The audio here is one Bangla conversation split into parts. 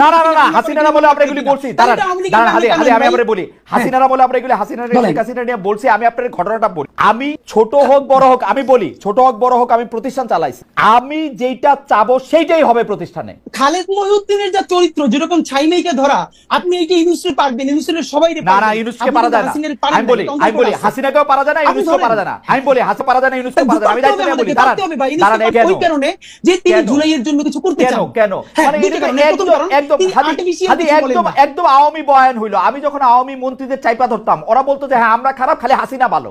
না না না না, হাসিনারা বলে আমরা এগুলি বলছি। আমি আমরা বলি হাসিনারা বলে আমরা এগুলি শেখ হাসিনা নিয়ে বলছি। আমি আপনার ঘটনাটা বলি। আমি ছোট হোক বড় হোক, আমি বলি ছোট হোক বড় হোক, আমি প্রতিষ্ঠান চালাইছি। আমি যেটা চাবো সেইটাই হবে প্রতিষ্ঠানে। খালেদ মহিউদ্দিনের যা চরিত্র, যেরকম ছাইমেইকে ধরা, আপনি এইটা ইউনুসকে পারবেন, ইউনুসের সবাই না না, ইউনুসকে পারা যায় না। আমি বলি হাসিনাকেও পারা যায় না, ইউনুসকেও পারা যায় না। আমি বলি হাসিনা পারা যায় না, ইউনুসকেও পারা যায় না। আমি দায়িত্ব নিয়ে বলি দাঁড়ান ওই কারণে যে তিনি জুলাইয়ের জন্য কিছু করতে চান। কেন একদম আওয়ামী বয়ান হইলো। আমি যখন আওয়ামী মন্ত্রীদের চাইপা ধরতাম, ওরা বলতো যে হ্যাঁ আমরা খারাপ, খালি হাসিনা ভালো।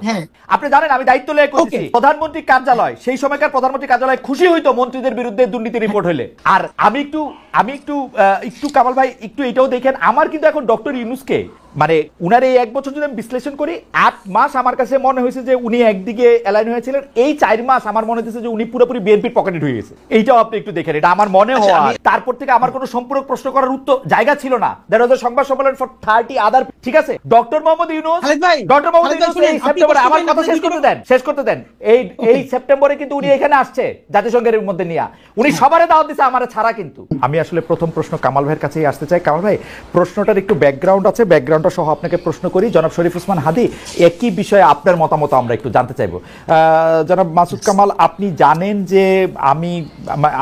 আপনি জানেন আমি দায়িত্ব নিয়ে করছি। প্রধানমন্ত্রী কার্যালয়, সেই সময়কার প্রধানমন্ত্রী কার্যালয় খুশি হইতো মন্ত্রীদের বিরুদ্ধে দুর্নীতি রিপোর্ট হইলে। আর আমি একটু কামাল ভাই একটু এটাও দেখেন, আমার কিন্তু এখন ডক্টর ইউনুসকে মানে উনার এই 1 বছর যদি আমি বিশ্লেষণ করি, 8 মাস আমার কাছে মনে হয়েছে যে উনি একদিকে অ্যালাইন হয়েছিলেন। এই 4 মাস আমার মনে হচ্ছে যে উনি পুরোপুরি বিএনপির পকেটে ঢুকে গেছে। এইটাও আপনি একটু দেখেন, এটা আমার মনে হয়। তারপর থেকে আমার কোনো সম্পূরক প্রশ্ন করার উত্তর জায়গা ছিল না। দ্যাট ওয়াজ আ সংবাদ সম্মেলন ফর 30 আদার। ঠিক আছে, ডক্টর মোহাম্মদ ইউনূস এই সেপ্টেম্বরে আমার কথা শেষ করতে দেন। এই সেপ্টেম্বরে কিন্তু উনি এখানে আসছে জাতিসংঘের মধ্যে নিয়ে। উনি সবারে দাওয়াত দিয়েছে, আমার ছাড়া। কিন্তু আমি আসলে প্রথম প্রশ্ন কামাল ভাইয়ের কাছেই আসতে চাই। কামাল ভাই, প্রশ্নটার একটু ব্যাকগ্রাউন্ড আছে, ব্যাকগ্রাউন্ডটা সহ আপনাকে প্রশ্ন করি। জনাব শরীফ ওসমান হাদী, একই বিষয়ে আপনার মতামত আমরা একটু জানতে চাইব। জনাব মাসুদ কামাল, আপনি জানেন যে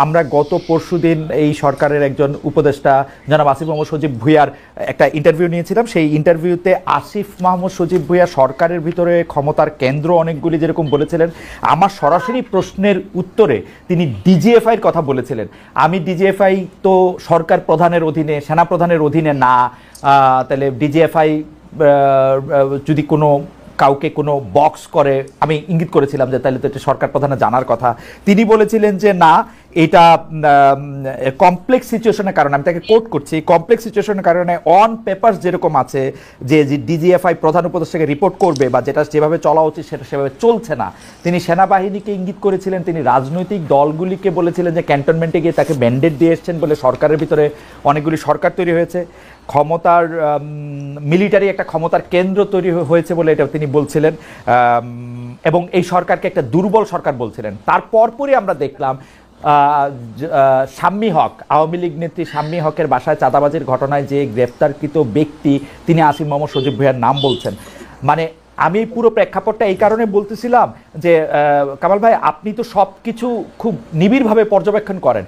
আমরা গত পরশুদিন এই সরকারের একজন উপদেষ্টা জনাব আসিফ মোহাম্মদ সজীব ভুঁইয়ার একটা ইন্টারভিউ নিয়েছিলাম। সেই ইন্টারভিউতে আসিফ মোহাম্মদ সজীব ভুঁইয়া সরকারের ভিতরে ক্ষমতার কেন্দ্র অনেকগুলি যেরকম বলেছিলেন, আমার সরাসরি প্রশ্নের উত্তরে তিনি ডিজিএফআই এর কথা বলেছিলেন। আমি ডিজিএফআই তো সরকার প্রধানের অধীনে, সেনা প্রধানের অধীনে না। তাহলে ডিজিএফআই যদি কোনো কাউকে কোনো বক্স করে, আমি ইঙ্গিত করেছিলাম যে তাহলে তো এটা সরকার প্রধানের জানার কথা। তিনি বলেছিলেন যে না, এটা কমপ্লেক্স সিচুয়েশনের কারণে, আমি তাকে কোট করছি, কমপ্লেক্স সিচুয়েশনের কারণে অন পেপারস যেরকম আছে যে ডিজিএফআই প্রধান উপদেষ্টাকে রিপোর্ট করবে বা যেটা যেভাবে চলা উচিত সেটা সেভাবে চলছে না। তিনি সেনাবাহিনীকে ইঙ্গিত করেছিলেন, তিনি রাজনৈতিক দলগুলিকে বলেছিলেন যে ক্যান্টনমেন্টে গিয়ে তাকে ম্যান্ডেট দিয়ে এসছেন বলে সরকারের ভিতরে অনেকগুলি সরকার তৈরি হয়েছে, ক্ষমতার মিলিটারি একটা ক্ষমতার কেন্দ্র তৈরি হয়েছে বলে এটা তিনি বলছিলেন, এবং এই সরকারকে একটা দুর্বল সরকার বলছিলেন। তারপরই আমরা দেখলাম শাম্মী হক, আওয়ামী লীগ নেত্রী শাম্মী হকের বাসায় চাঁদাবাজির ঘটনায় যে গ্রেফতারকৃত ব্যক্তি, তিনি আসিফ মোহাম্মদ সজীব ভুঁইয়ার নাম বলছেন। মানে আমি পুরো প্রেক্ষাপটটা এই কারণে বলতেছিলাম যে কামাল ভাই, আপনি তো সব কিছু খুব নিবিড়ভাবে পর্যবেক্ষণ করেন।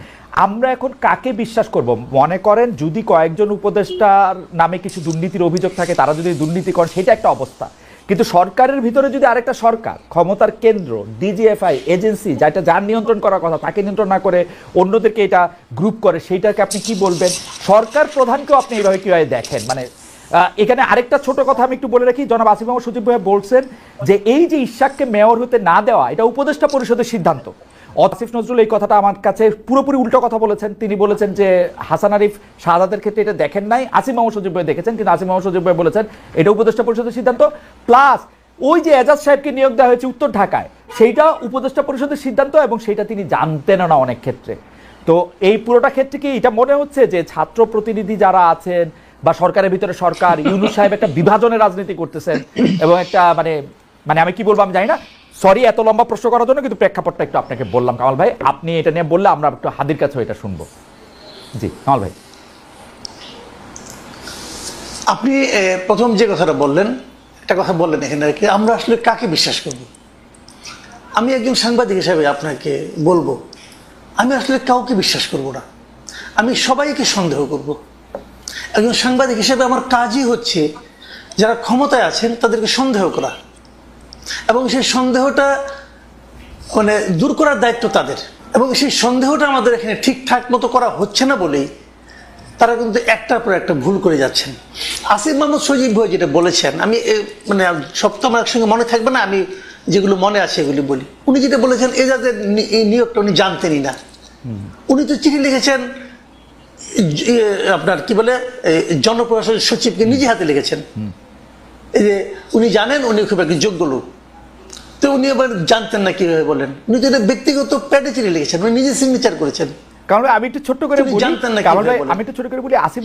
আমরা এখন কাকে বিশ্বাস করব? মনে করেন যদি কয়েকজন উপদেষ্টার নামে কিছু দুর্নীতির অভিযোগ থাকে, তারা যদি দুর্নীতি করেন সেটা একটা অবস্থা, কিন্তু সরকারের ভিতরে যদি আরেকটা সরকার, ক্ষমতার কেন্দ্র, ডিজিএফআই এজেন্সি, যেটা যার নিয়ন্ত্রণ করার কথা তাকে নিয়ন্ত্রণ না করে অন্যদেরকে এটা গ্রুপ করে, সেইটাকে আপনি কি বলবেন? সরকার প্রধানকেও আপনি এইভাবে কীভাবে দেখেন? মানে এখানে আরেকটা ছোট কথা আমি একটু বলে রাখি, জনাব আসিফ মোহাম্মদ সজীব ভুঁইয়া বলছেন যে এই যে ইশাককে মেয়র হতে না দেওয়া, এটা উপদেষ্টা পরিষদের সিদ্ধান্ত। আসিফ নজরুল এই কথাটা আমার কাছে পুরোপুরি উল্টো কথা বলেছেন। তিনি বলেছেন যে হাসান আরিফ শাহাদাতের ক্ষেত্রে এটা দেখেন নাই, আসিফ মোহাম্মদ সজীব ভুঁইয়া দেখেছেন, কিন্তু আসিফ মোহাম্মদ সজীব ভুঁইয়া বলেছেন এটা উপদেষ্টা পরিষদের সিদ্ধান্ত। প্লাস ওই যে এজাজ সাহেবকে নিয়োগ দেওয়া হয়েছে উত্তর ঢাকায়, সেইটা উপদেষ্টা পরিষদের সিদ্ধান্ত এবং সেইটা তিনি জানতেনও না অনেক ক্ষেত্রে। তো এই পুরোটা ক্ষেত্রে কি এটা মনে হচ্ছে যে ছাত্র প্রতিনিধি যারা আছেন বা সরকারের ভিতরে সরকার, ইউনূস সাহেব একটা বিভাজনের রাজনীতি করতেছেন এবং একটা মানে আমি কি বলবো আমি জানি না। সরি এত লম্বা প্রশ্ন করার জন্য, কিন্তু প্রেক্ষাপটটা একটু আপনাকে বললাম। কামাল ভাই, আপনি এটা নিয়ে বললে আমরা একটু হাদির কাছে এটা শুনবো। জি কামাল ভাই, আপনি প্রথম যে কথাটা বললেন, একটা কথা বললেন এখানে আর কি, আমরা আসলে কাকে বিশ্বাস করব? আমি একজন সাংবাদিক হিসাবে আপনাকে বলবো, আমি আসলে কাউকে বিশ্বাস করব না, আমি সবাইকে সন্দেহ করব। একজন সাংবাদিক হিসেবে আমার কাজই হচ্ছে যারা ক্ষমতায় আছেন তাদেরকে সন্দেহ করা, এবং সেই সন্দেহটা মানে দূর করার দায়িত্ব তাদের। এবং সেই সন্দেহটা আমাদের এখানে ঠিকঠাক মতো করা হচ্ছে না বলেই তারা কিন্তু একটার পর একটা ভুল করে যাচ্ছেন। আসিফ মোহাম্মদ সজীব ভুঁইয়া যেটা বলেছেন, আমি মানে সব তো আমার একসঙ্গে মনে থাকবে না, আমি যেগুলো মনে আছে এগুলি বলি। উনি যেটা বলেছেন এজাজের এই নিয়োগটা উনি জানতেনই না। উনি তো চিঠি লিখেছেন আপনার কি বলে জনপ্রশাসন সচিবকে নিজে হাতে লিখেছেন, এই যে উনি জানেন উনি খুব একটা যোগ্য লোক, তো উনি আবার জানতেন না কিভাবে বলেন? উনি তো ব্যক্তিগত প্যাডে চিঠি লিখেছেন, উনি নিজে সিগনেচার করেছেন। কারণ আমি একটু ছোট্ট করে বলি, আসিফ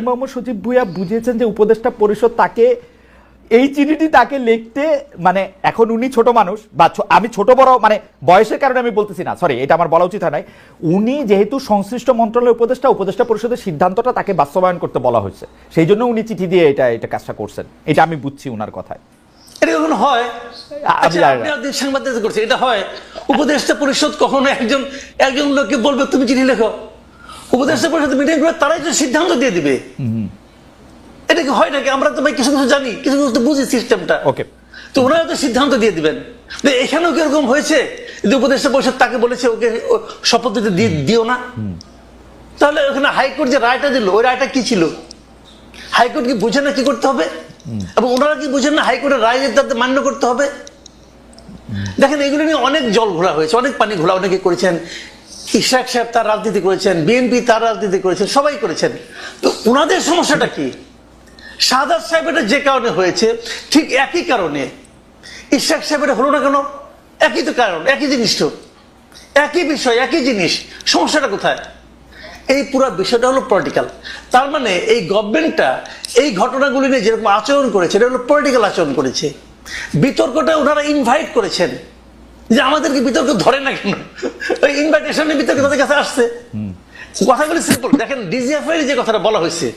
মোহাম্মদ সজীব ভুঁইয়া বুঝিয়েছেন যে উপদেষ্টা পরিষদ তাকে এই চিঠিটি তাকে লিখতে মানে এখন উনি ছোট মানুষ বা আমি ছোট বড় মানে বয়সের কারণে আমি বলতেছি না, সরি এটা আমার বলা উচিত হয় নাই। উনি যেহেতু সংশ্লিষ্ট মন্ত্রণালয়ের উপদেষ্টা পরিষদের সিদ্ধান্তটা তাকে বাস্তবায়ন করতে বলা হয়েছে, সেই জন্য উনি চিঠি দিয়ে এটা কাজটা করছেন, এটা আমি বুঝছি উনার কথায়। এটা কখন হয়? সাংবাদিক করছে এটা হয়? উপদেষ্টা পরিষদ কখনো একজন লোককে বলবে তুমি চিঠি লেখো? উপদেষ্টা পরিষদ মিটিং করে তারাই তো সিদ্ধান্ত দিয়ে দিবে। এটা কি হয় নাকি? আমরা তো ভাই কিছু কিছু জানি, কিছু কিছু বুঝি সিস্টেমটা। ওকে, তো ওনারা তো সিদ্ধান্ত দিয়ে দিবেন। এখানেও কি এরকম হয়েছে যে উপদেষ্টা পরিষদ তাকে বলেছে ওকে শপথ দিতে দিও না? তাহলে ওখানে হাইকোর্ট যে রায়টা দিল ওই রায়টা কি ছিল? হাইকোর্ট কি বুঝে না কি করতে হবে? এবং ওনারা কি বুঝেন না হাইকোর্টের রায় তাদের মান্য করতে হবে? দেখেন এগুলো নিয়ে অনেক জল ঘোলা হয়েছে, অনেক পানি ঘোলা অনেকে করেছেন। ইশরাক সাহেব তার রাজনীতি করেছেন, বিএনপি তার রাজনীতি করেছেন, সবাই করেছেন। তো ওনাদের সমস্যাটা কি? শাহাদাত সাহেবের যে কারণে হয়েছে ঠিক একই কারণে ইশরাক সাহেবের হলো না কেন? একই তো কারণ, একই জিনিস, তো একই বিষয়, একই জিনিস। সমস্যাটা কোথায়? এই পুরো বিষয়টা হলো পলিটিক্যাল। তার মানে এই গভর্নমেন্টটা এই ঘটনাগুলি নিয়ে যেরকম আচরণ করেছে এটা হলো পলিটিক্যাল আচরণ করেছে। বিতর্কটা ওনারা ইনভাইট করেছেন যে আমাদেরকে বিতর্ক ধরে না কেন, ওই ইনভাইটেশনের বিতর্ক তাদের কাছে আসছে। কথাগুলি সিম্পল। দেখেন ডিজিএফআই যে কথাটা বলা হয়েছে,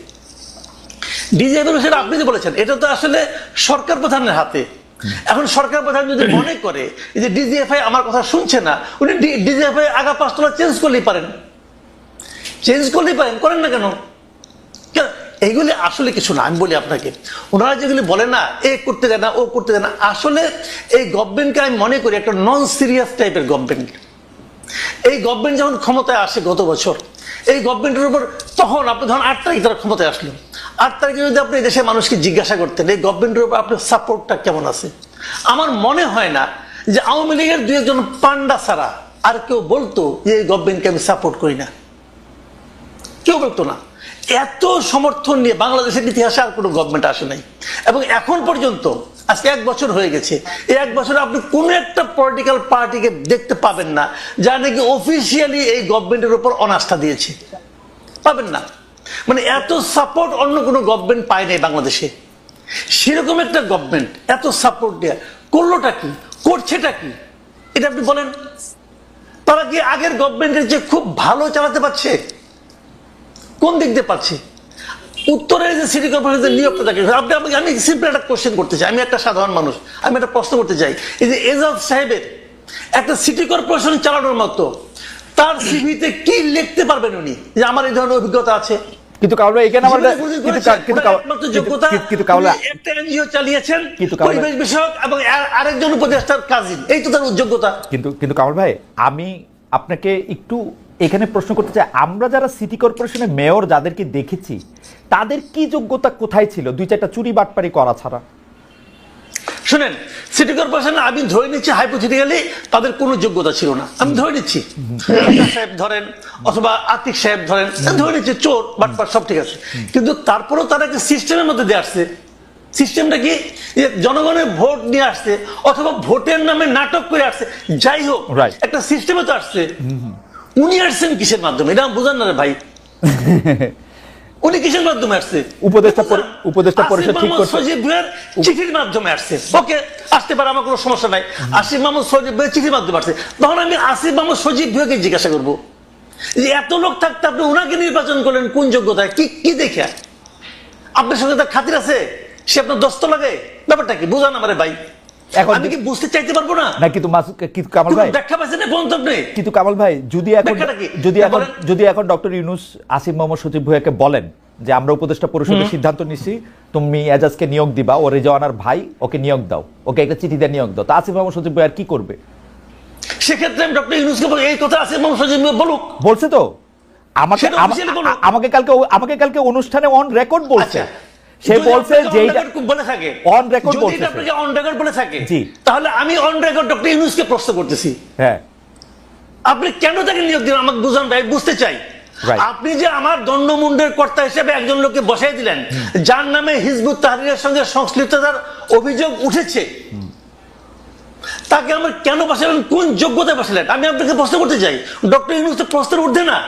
ডিজিএফআই সেটা আপনি যে বলেছেন এটা তো আসলে সরকার প্রধানের হাতে। এখন সরকার প্রধান যদি মনে করে যে ডিজিএফআই আমার কথা শুনছে না, উনি ডিজিএফআই আগা 5 তলা চেঞ্জ করলেই পারেন, করেন না কেন? এইগুলি আসলে কিছু না। আমি বলি আপনাকে, ওনারা যেগুলি বলে না এ করতে দেয় না ও করতে দেয় না, আসলে এই গভর্নমেন্টকে আমি মনে করি একটা নন সিরিয়াস টাইপের গভর্নমেন্ট। এই গভর্নমেন্ট যখন ক্ষমতায় আসে গত বছর, এই গভর্নমেন্টের উপর তখন আপনি ধরুন 8 তারিখ তারা ক্ষমতায় আসলো, 8 তারিখে যদি আপনি দেশের মানুষকে জিজ্ঞাসা করতেন এই গভর্নমেন্টের উপর আপনার সাপোর্টটা কেমন আছে, আমার মনে হয় না যে আওয়ামী লীগের 2-1 পান্ডা ছাড়া আর কেউ বলতো যে এই গভর্নমেন্টকে আমি সাপোর্ট করি না। কেউ বলতো না। এত সমর্থন নিয়ে বাংলাদেশের ইতিহাসে আর কোনো গভর্নমেন্ট আসে নাই। এবং এখন পর্যন্ত আজকে 1 বছর হয়ে গেছে, এই 1 বছরে আপনি কোন একটা পলিটিক্যাল পার্টিকে দেখতে পাবেন না যারা নাকি অফিসিয়ালি এই গভর্নমেন্টের উপর অনাস্থা দিয়েছে, পাবেন না। মানে এত সাপোর্ট অন্য কোনো গভর্নমেন্ট পায় নাই বাংলাদেশে। সেরকম একটা গভর্নমেন্ট এত সাপোর্ট দেয়া করলোটা কি, করছেটা কি, এটা আপনি বলেন। তারা কি আগের গভর্নমেন্টের যে খুব ভালো চালাতে পারছে? কোন দিক দিয়ে পাচ্ছে? উত্তরের যে সিটি কর্পোরেশনের নিয়োগটা থাকে, আমি সিম্পল একটা কোশ্চেন করতে চাই, আমি একটা সাধারণ মানুষ, আমি একটা প্রশ্ন করতে চাই। এই যে এজাজ সাহেবের একটা সিটি কর্পোরেশন চালানোর মতো তার সিভিতে কি লিখতে পারবেন উনি যে আমার এই ধরনের অভিজ্ঞতা আছে? কিন্তু কাউলা এখানে আমাদের একটা এনজিও চালিয়েছেন পরিবেশ বিষয়ক এবং আরেকজন উপদেষ্টার কাজিন, এই তো তার যোগ্যতা। কিন্তু কামাল ভাই আমি আপনাকে একটু এখানে প্রশ্ন করতে চাই, আমরা যারা সিটি কর্পোরেশনের মেয়র যাদেরকে দেখেছি তাদের কি যোগ্যতা কোথায় ছিল 2-4টা চুরি বাটপারি করা ছাড়া? শুনেন, সিটি কর্পোরেশন আমি ধরে নিচ্ছি হাইপোথেটিক্যালি তাদের কোনো যোগ্যতা ছিল না, আমি ধরে নিচ্ছি। সাহেব ধরেন অথবা আতিক সাহেব ধরেন, ধরে নিচ্ছি চোর বাটপার সব ঠিক আছে, কিন্তু তারপরেও তারা একটা সিস্টেমের মধ্যে দিয়ে আসছে। সিস্টেমটা কি? জনগণের ভোট নিয়ে আসছে অথবা ভোটের নামে নাটক করে আসছে, যাই হোক একটা সিস্টেমে তো আসছে। উনি আসছেন কিসের মাধ্যমে এটা বুঝান না রে ভাই? উনি কিসের মাধ্যমে আসছে? উপদেষ্টা পরিষদ ঠিক করছে সজীব ভাইয়ের চিঠির মাধ্যমে আসছে। ওকে, আসতে পারে, আমার কোনো সমস্যা নাই। আসিফ মাহমুদ সজীব ভাইয়ের চিঠির মাধ্যমে আসছে। তখন আমি আসিফ মাহমুদ সজীব ভাইকে জিজ্ঞাসা করবো যে এত লোক থাকতে আপনি ওনাকে নির্বাচন করলেন কোন যোগ্যতায়, কি দেখে? আপনার সঙ্গে তার খাতির আছে? সে আপনার দোস্ত লাগে? ব্যাপারটা কি বুঝান আমারে ভাই। আমি কি বুঝতে চাইতে পারবো না? না কিন্তু কামাল ভাই ব্যাখ্যা পাচ্ছেন না কোন আপনি? কিন্তু কামাল ভাই যদি এখন ডক্টর ইউনূস আসিফ মোহাম্মদ সজীব ভুঁইয়াকে বলেন যে আমরা উপদেষ্টা পরিষদের সিদ্ধান্ত নিছি, তুমি এজাজকে নিয়োগ দিবা, ও রেজওয়ানার ভাই, ওকে নিয়োগ দাও, ওকে একটা চিঠি দিয়ে নিয়োগ দাও, তো আসিফ মোহাম্মদ সজীব ভুঁইয়া কি করবে? সেক্ষেত্রে আমি ডক্টর ইউনূসকে এই কথা আসিফ মোহাম্মদ সজীব বলুক, বলছে তো আমাকে কালকে অনুষ্ঠানে অন রেকর্ড বলছে। সে বলছে যে বলে থাকে অন রেকর্ড বলছে, আপনাকে অন রেকর্ড বলে থাকে, তাহলে আমি অন রেকর্ড ডক্টর ইউনূসকে প্রশ্ন করতেছি, হ্যাঁ আপনি কেন তাকে নিয়োগ দিলেন আমাকে বুঝান ভাই, বুঝতে চাই। আপনি যে আমার দণ্ডমুণ্ডের কর্তা হিসেবে একজন লোককে বসাই দিলেন যার নামে হিজবুত তাহরীরের সঙ্গে সংশ্লিষ্টতার অভিযোগ উঠেছে, তাকে আমার কেন বসালেন, কোন যোগ্যতায় বসালেন? আমি আপনাকে প্রশ্ন করতে চাই। ডক্টর ইউনূস তো প্রশ্নের ঊর্ধ্বে না,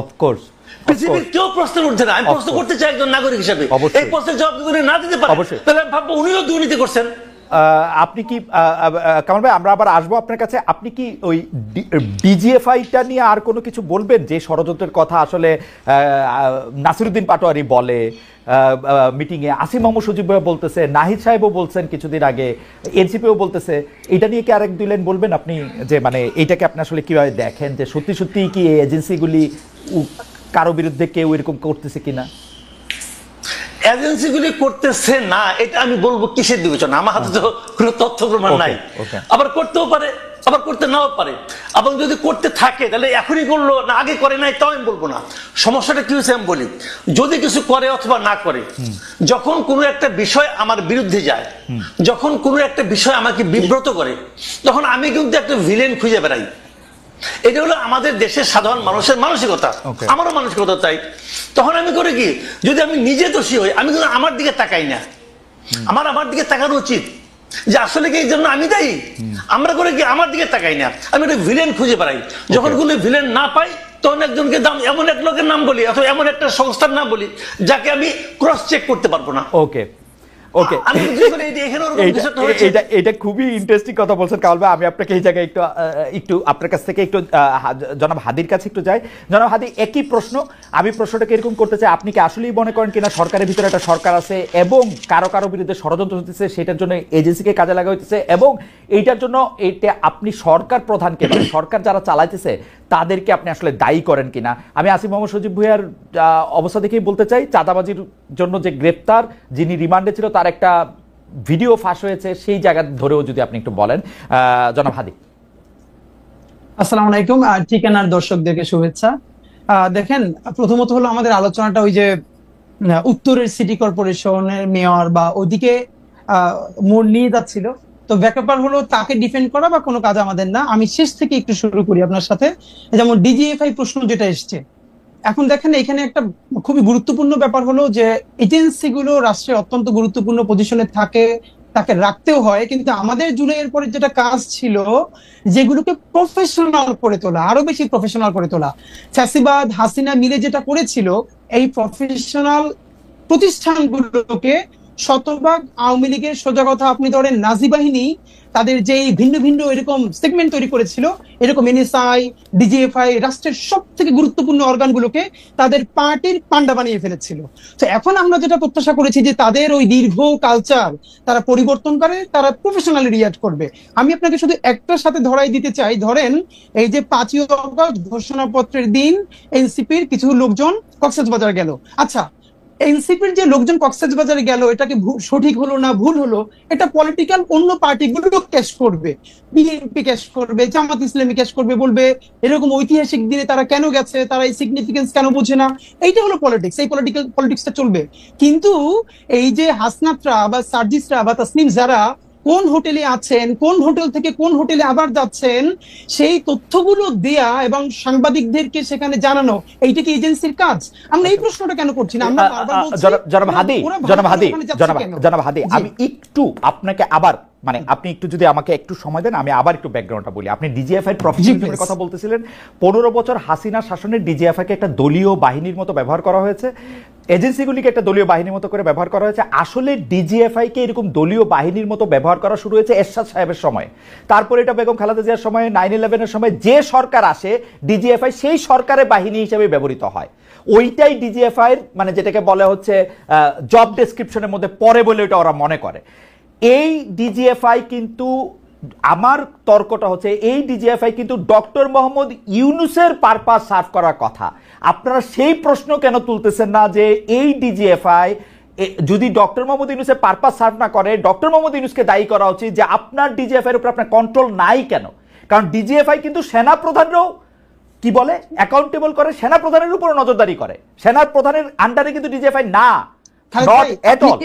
অফকোর্স। পৃথিবীর কেউ প্রশ্ন উঠছে না। আমি প্রশ্ন করতে চাই একজন নাগরিক হিসেবে, এই প্রশ্নের জবাব যদি না দিতে পারে তাহলে আমি ভাববো উনিও দুর্নীতি করছেন। আপনি কি কামাল ভাই, আমরা আবার আসবো আপনার কাছে, আপনি কি ওই ডিজিএফআইটা নিয়ে আর কোনো কিছু বলবেন? যে ষড়যন্ত্রের কথা আসলে নাসিরুদ্দিন পাটোয়ারি বলে মিটিংয়ে, আসিম মোহাম্মদ সজীব ভাই বলতেছে, নাহিদ সাহেবও বলছেন কিছুদিন আগে, এনসিপিও বলতেছে, এটা নিয়ে কি আরেক দুই লাইন বলবেন আপনি? যে মানে এইটাকে আপনি আসলে কিভাবে দেখেন, যে সত্যি সত্যি কি এই এজেন্সিগুলি কারো বিরুদ্ধে কেউ এরকম করতেছে কিনা? এজেন্সিগুলি করতেছে না এটা আমি বলবো কিসের বিবেচনা? আমার হাতে তো কোনো তথ্য প্রমাণ নাই। আবার করতেও পারে, আবার করতে নাও পারে। এবং যদি করতে থাকে তাহলে এখনই করলো না আগে করে নাই, তাও আমি বলবো না। সমস্যাটা কি হয়েছে আমি বলি, যদি কিছু করে অথবা না করে, যখন কোনো একটা বিষয় আমার বিরুদ্ধে যায়, যখন কোনো একটা বিষয় আমাকে বিব্রত করে, তখন আমি কিন্তু একটা ভিলেন খুঁজে বেড়াই। এটা হলো আমাদের দেশের সাধারণ মানুষের মানসিকতা, আমারও মানসিকতা। তাই তখন আমি করে কি, যদি আমি নিজে দোষী হই, আমি কিন্তু আমার দিকে তাকাই না। আমার দিকে তাকানো উচিত যে আসলে কি এই জন্য আমি দায়ী। আমরা করে কি আমার দিকে তাকাই না, আমি একটা ভিলেন খুঁজে বেড়াই। যখন কোনো ভিলেন না পাই তখন একজনকে এমন এক লোকের নাম বলি অথবা এমন একটা সংস্থার নাম বলি যাকে আমি ক্রস চেক করতে পারবো না। ওকে ওকে, এটা খুবই ইন্টারেস্টিং কথা বলছেন কামাল ভাই। আমি আপনাকে এই জায়গায় একটু আপনার কাছ থেকে একটু জনাব হাদির কাছে একটু যাই। জনাব হাদি, একই প্রশ্ন, আমি প্রশ্নটাকে এরকম করতে চাই, আপনি কি আসলেই মনে করেন কিনা সরকারের ভিতরে একটা সরকার আছে এবং কারো কারো বিরুদ্ধে ষড়যন্ত্র হতেছে, সেটার জন্য এজেন্সিকে কাজে লাগা হইতেছে, এবং এইটার জন্য এটা আপনি সরকার প্রধানকে, মানে সরকার যারা চালাইতেছে তাদেরকে আপনি আসলে দায়ী করেন কিনা? আমি আসিম মোহাম্মদ সজীব ভুঁইয়ার অবস্থা দেখেই বলতে চাই, চাঁদাবাজির জন্য যে গ্রেপ্তার, যিনি রিমান্ডে ছিল, তার একটা ভিডিও ফাঁস হয়েছে, সেই জায়গা ধরেও যদি আপনি একটু বলেন। জনাব হাদি। আসসালামু আলাইকুম, ঠিকানার দর্শকদেরকে শুভেচ্ছা। দেখেন, প্রথমত হলো আমাদের আলোচনাটা ওই যে উত্তরের সিটি কর্পোরেশনের মেয়র বা ওইদিকে মোড় নিয়ে যাচ্ছিল। তো ব্যাপার হলো তাকে ডিফেন্ড করা বা কোনো কাজ আমাদের না। আমি শেষ থেকে একটু শুরু করি আপনার সাথে। যেমন ডিজিএফআই প্রশ্ন যেটা এসছে, এখন দেখেন এখানে একটা খুবই গুরুত্বপূর্ণ ব্যাপার হলো যে এজেন্সিগুলো রাষ্ট্রে অত্যন্ত গুরুত্বপূর্ণ পজিশনে থাকে, তাকে রাখতেও হয়, কিন্তু আমাদের জুলাইয়ের পরে যেটা কাজ ছিল যেগুলোকে প্রফেশনাল করে তোলা, আরো বেশি প্রফেশনাল করে তোলা। ফ্যাসিবাদ হাসিনা মিলে যেটা করেছিল, এই প্রফেশনাল প্রতিষ্ঠানগুলোকে শতভাগ আওয়ামী লীগের, সোজা কথা আপনি ধরেন নাজি বাহিনী তাদের যে ভিন্ন ভিন্ন এরকম সেগমেন্ট তৈরি করেছিল, এরকম এনএসআই, ডিজিএফআই রাষ্ট্রের সব থেকে গুরুত্বপূর্ণ অর্গানগুলোকে তাদের পার্টির পান্ডা বানিয়ে ফেলেছিল। তো এখন আমরা যেটা প্রত্যাশা করেছি যে তাদের ওই দীর্ঘ কালচার তারা পরিবর্তন করে, তারা প্রফেশনালি রিয়াক্ট করবে। আমি আপনাকে শুধু একটার সাথে ধরাই দিতে চাই, ধরেন এই যে 5ই অগস্ট ঘোষণাপত্রের দিন এনসিপির কিছু লোকজন কক্সবাজার গেল। আচ্ছা, এনসিপির যে লোকজন কক্সবাজারে গেল, এটাকে সঠিক হলো না ভুল হলো, এটা পলিটিক্যাল অন্য পার্টিগুলো ক্যাশ করবে, বিএনপি ক্যাশ করবে, জামাত ইসলামী ক্যাশ করবে, বলবে এরকম ঐতিহাসিক দিনে তারা কেন গেছে, তারা এই সিগনিফিকেন্স কেন বোঝে না। এইটা হলো পলিটিক্স, এই পলিটিক্সটা চলবে। কিন্তু এই যে হাসনাতরা বা সার্জিসরা বা তাসনিম যারা কোন হোটেলে আছেন, কোন হোটেল থেকে কোন হোটেলে আবার যাচ্ছেন, সেই তথ্যগুলো দেয়া এবং সাংবাদিকদেরকে সেখানে জানানো, এইটা কি এজেন্সির কাজ? আমরা এই প্রশ্নটা কেন করছি না? আমরা বারবার বলছি জনাব হাদি, আমি একটু আপনাকে আবার, মানে আপনি একটু যদি আমাকে একটু সময় দেন, আমি আবার একটু ব্যাকগ্রাউন্ডটা বলি। আপনি ডিজিএফআই প্রফেশনালের কথা বলতেছিলেন। 15 বছর হাসিনা শাসনের ডিজিএফআই কে একটা দলীয় বাহিনীর মতো ব্যবহার করা হয়েছে, এজেন্সিগুলিকে একটা দলীয় বাহিনীর মতো করে ব্যবহার করা হয়েছে। আসলে ডিজিএফআই কে এরকম দলীয় বাহিনীর মতো ব্যবহার করা শুরু হয়েছে এরশাদ সাহেবের সময়, তারপরে এটা বেগম খালেদা জিয়ার সময়, 9/11-এর সময় যে সরকার আসে ডিজিএফআই সেই সরকারের বাহিনী হিসেবে ব্যবহৃত হয়। ওইটাই ডিজিএফআই এর, মানে যেটাকে বলা হচ্ছে জব ডেসক্রিপশনের মধ্যে পড়ে বলে এটা ওরা মনে করে। এই ডিজিএফআই কিন্তু, আমার তর্কটা হচ্ছে এই ডিজিএফআই কিন্তু ডক্টর মোহাম্মদ ইউনূসের পারপাস সার্ভ করার কথা। আপনারা সেই প্রশ্ন কেন তুলতেছেন না যে এই ডিজিএফআই যদি ডক্টর মোহাম্মদ ইউনূসের পারপাস সার্ভ না করে, ডক্টর মোহাম্মদ ইউনূসকে দায়ী করা উচিত যে আপনার ডিজিএফআই এর উপর আপনার কন্ট্রোল নাই কেন? কারণ ডিজিএফআই কিন্তু সেনা প্রধানরাও কি বলে অ্যাকাউন্টেবল করে, সেনা প্রধানের উপর নজরদারি করে, সেনা প্রধানের আন্ডারে কিন্তু ডিজিএফআই না, নট এট অল।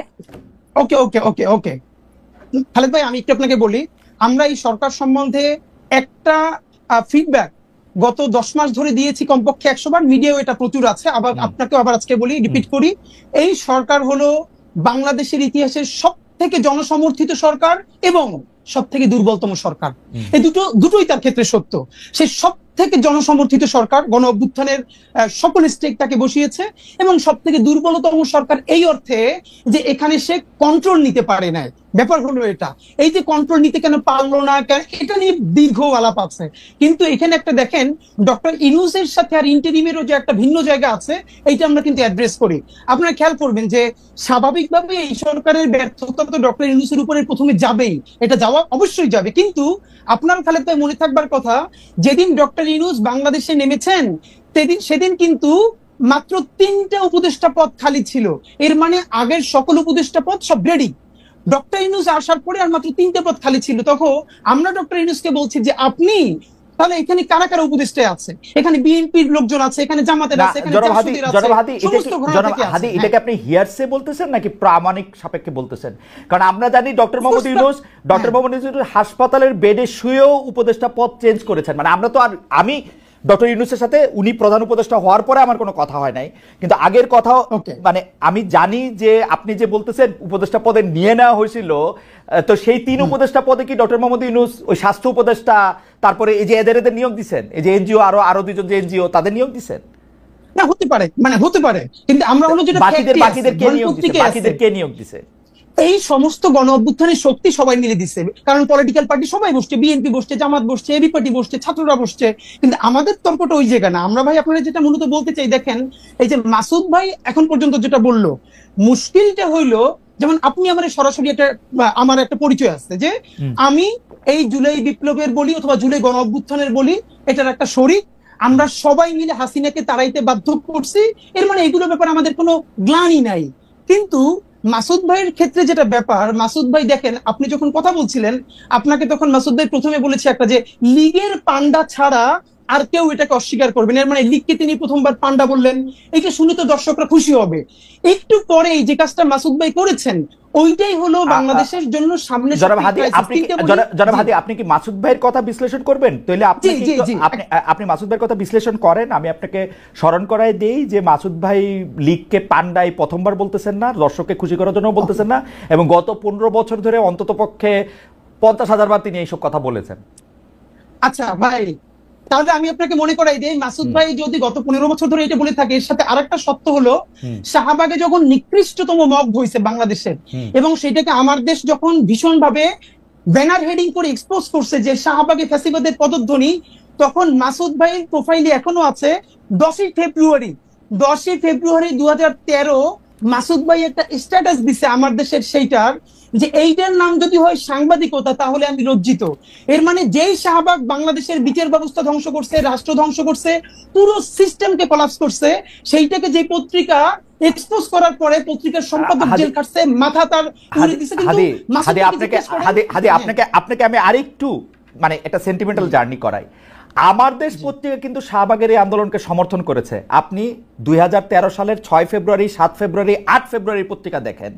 ওকে ওকে ওকে ওকে খালেদ ভাই, আমি একটু আপনাকে বলি, আমরা এই সরকার সম্বন্ধে একটা ফিডব্যাক গত 10 মাস ধরে দিয়েছি কমপক্ষে 100 বার, মিডিয়াও এটা প্রচুর আছে। আবার আপনাকেও আবার আজকে বলি, রিপিট করি, এই সরকার হলো বাংলাদেশের ইতিহাসের সব থেকে জনসমর্থিত সরকার এবং সব থেকে দুর্বলতম সরকার। এই দুটোই তার ক্ষেত্রে সত্য। সেই সব থেকে জনসমর্থিত সরকার, গণ অভ্যুত্থানের সকল স্টেক তাকে বসিয়েছে, এবং সব থেকে দুর্বলতম সরকার এই অর্থে যে এখানে সে কন্ট্রোল নিতে পারে না। ব্যাপার হলো এটা, এই যে কন্ট্রোল নিতে কেন পারলো না, এটা নিয়ে দীর্ঘ আলাপ আছে। কিন্তু এখানে একটা দেখেন, ডক্টর ইউনূসের সাথে আর ইন্টারিমেরও যে একটা ভিন্ন জায়গা আছে, এইটা আমরা কিন্তু অ্যাড্রেস করি। আপনারা খেয়াল করবেন যে স্বাভাবিকভাবে এই সরকারের ব্যর্থতা তো ডক্টর ইউনূসের উপরে প্রথমে যাবেই, এটা যাওয়া অবশ্যই যাবে। কিন্তু আপনার খালেদ ভাই মনে থাকবার কথা, যেদিন ডক্টর ইউনূস বাংলাদেশে নেমেছেন সেদিন কিন্তু মাত্র 3টা উপদেষ্টা পদ খালি ছিল। এর মানে আগের সকল উপদেষ্টা পদ সব রেডি, ডক্টর ইউনূস আসার পরে আর মাত্র 3টে পদ খালি ছিল। তখন আমরা ডক্টর ইউনূসকে বলছি যে আপনি তাহলে এখানে কারা কারা উপদেষ্টা আছে, এখানে বিএনপির লোকজন আছে, এখানে জামাতের আছে, এখানে জাসদের আছে, সমস্ত ঘোড়া থেকে আছে। এটাকে আপনি হিয়ারসে বলতেছেন নাকি প্রামাণিক সাপেক্ষে বলতেছেন? কারণ আমরা জানি ডক্টর মোহাম্মদ ইউনূস হাসপাতালের বেডে শুয়েও উপদেষ্টা পদ চেঞ্জ করেছেন। মানে আমরা তো আর, আমি ডক্টর ইউনূসের সাথে উনি প্রধান উপদেষ্টা হওয়ার পরে আমার কোনো কথা হয় নাই, কিন্তু আগের কথা মানে আমি জানি যে আপনি যে বলতেছেন উপদেষ্টা পদে নিয়ে নেওয়া হয়েছিল, তো সেই 3 উপদেষ্টা পদে কি ডক্টর মোহাম্মদ ইউনূস ওই স্বাস্থ্য উপদেষ্টা, তারপরে এই যে এদের নিয়োগ দিচ্ছেন, এই যে এনজিও আরো 2জন যে এনজিও তাদের নিয়োগ দিচ্ছেন? না, হতে পারে, মানে হতে পারে, কিন্তু আমরা হলো যেটা বাকিদের কে নিয়োগ দিছে? এই সমস্ত গণ অভ্যুত্থানের শক্তি সবাই মিলে দিচ্ছে, কারণ পলিটিক্যাল পার্টি সবাই বসছে, বিএনপি বসছে, জামাত বসছে, এবি পার্টি বসছে, ছাত্ররা বসছে। কিন্তু আমাদের তর্কটা ওই জায়গা না। আমরা ভাই আপনারা যেটা মূলত বলতে চাই, দেখেন এই যে মাসুদ ভাই এখন পর্যন্ত যেটা বললো, মুশকিলটা হইলো, যেমন আপনি আমার সরাসরি আমার একটা পরিচয় আছে যে আমি এই জুলাই বিপ্লবের বলি অথবা জুলাই গণ অভ্যুত্থানের বলি, এটার একটা শরীক। আমরা সবাই মিলে হাসিনাকে তাড়াইতে বাধ্য করছি, এর মানে এগুলো ব্যাপারে আমাদের কোনো গ্লানি নাই। কিন্তু মাসুদ ভাইয়ের ক্ষেত্রে যেটা ব্যাপার, মাসুদ ভাই দেখেন, আপনি যখন কথা বলছিলেন, আপনাকে তখন মাসুদ ভাই প্রথমে বলেছে একটা যে লীগের পান্ডা ছাড়া আর কেউ এটাকে অস্বীকার করবেন, এর মানে লীগকে তিনি প্রথমবার পান্ডা বললেন। এটা শুনে তো দর্শকরা খুশি হবে। একটু পরে যে কাজটা মাসুদ ভাই করেছেন, ওইটাই হলো বাংলাদেশের জন্য সামনে। জনাব হাদি, আপনি কি মাসুদ ভাইয়ের কথা বিশ্লেষণ করবেন? তাহলে আপনি মাসুদ ভাইয়ের কথা বিশ্লেষণ করেন, আমি আপনাকে স্মরণ করাই দেই যে মাসুদ ভাই লীগকে পান্ডাই প্রথমবার বলতেছেন না, দর্শককে খুশি করার জন্য বলতেছেন না, এবং গত 15 বছর ধরে অন্তত পক্ষে 50,000 বার তিনি এইসব কথা বলেছেন। আচ্ছা ভাই, তাহলে আমি আপনাকে মনে করাই দিই, মাসুদ ভাই যদি গত 15 বছর ধরে এটা বলে থাকে, এর সাথে আরেকটা সত্য হলো, শাহবাগে যখন নিকৃষ্টতম মব হয়েছে বাংলাদেশের, এবং সেটাকে আমার দেশ যখন ভীষণভাবে ব্যানার হেডিং করে এক্সপোজ করছে যে শাহবাগে ফ্যাসিবাদের পদধ্বনি, তখন মাসুদ ভাইয়ের প্রোফাইলে এখনো আছে 10ই ফেব্রুয়ারি 2013 মাসুদ ভাই একটা স্ট্যাটাস দিছে আমার দেশের, সেইটার যে এইটার নাম যদি হয় সাংবাদিকতা তাহলে আমি লজ্জিত। এর মানে যেই শাহবাগ বাংলাদেশের বিচার ব্যবস্থা ধ্বংস করছে, রাষ্ট্র ধ্বংস করছে, পুরো সিস্টেমকে কলাপস করছে, সেইটাকে যে পত্রিকা এক্সপোজ করার পরে পত্রিকার সম্পাদক জেল কাটছে, মাথা তার পুড়ে দিছে। কিন্তু আপনাকে আমি আরেকটু মানে একটা সেন্টিমেন্টাল জার্নি করাই। আমার দেশ পত্রিকা কিন্তু শাহবাগের এই আন্দোলনকে সমর্থন করেছে। আপনি 2013 সালের 6 ফেব্রুয়ারি, 7 ফেব্রুয়ারি, 8 ফেব্রুয়ারি পত্রিকা দেখেন।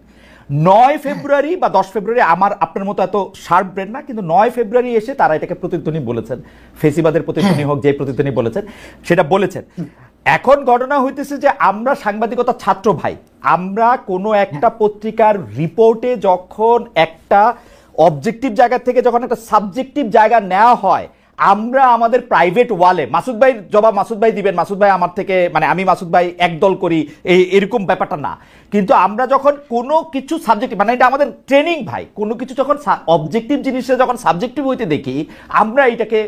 9 ফেব্রুয়ারি বা 10 ফেব্রুয়ারি, আমার আপনার মতো এত শার্প ব্রেন না, কিন্তু 9 ফেব্রুয়ারি এসে তারা এটাকে প্রতিধ্বনি বলেছেন, ফেসিবাদের প্রতিধ্বনি হোক, যে প্রতিধ্বনি বলেছেন সেটা বলেছেন। এখন ঘটনা হইতেছে যে আমরা সাংবাদিকতা ছাত্র ভাই, আমরা কোনো একটা পত্রিকার রিপোর্টে যখন একটা অবজেক্টিভ জায়গা থেকে যখন একটা সাবজেক্টিভ জায়গা নেওয়া হয়, আমরা আমাদের প্রাইভেট ওয়ালে, মাসুদ ভাই জবাব মাসুদ ভাই দিবেন, মাসুদ ভাই আমার থেকে, মানে আমি মাসুদ ভাই একদল করি এরকম ব্যাপারটা না, কিন্তু আমরা যখন কোনো কিছু সাবজেক্টিভ, মানে এটা আমাদের ট্রেনিং ভাই, কোনো কিছু যখন অবজেক্টিভ জিনিসে যখন সাবজেক্টিভ হইতে দেখি, আমরা এটাকে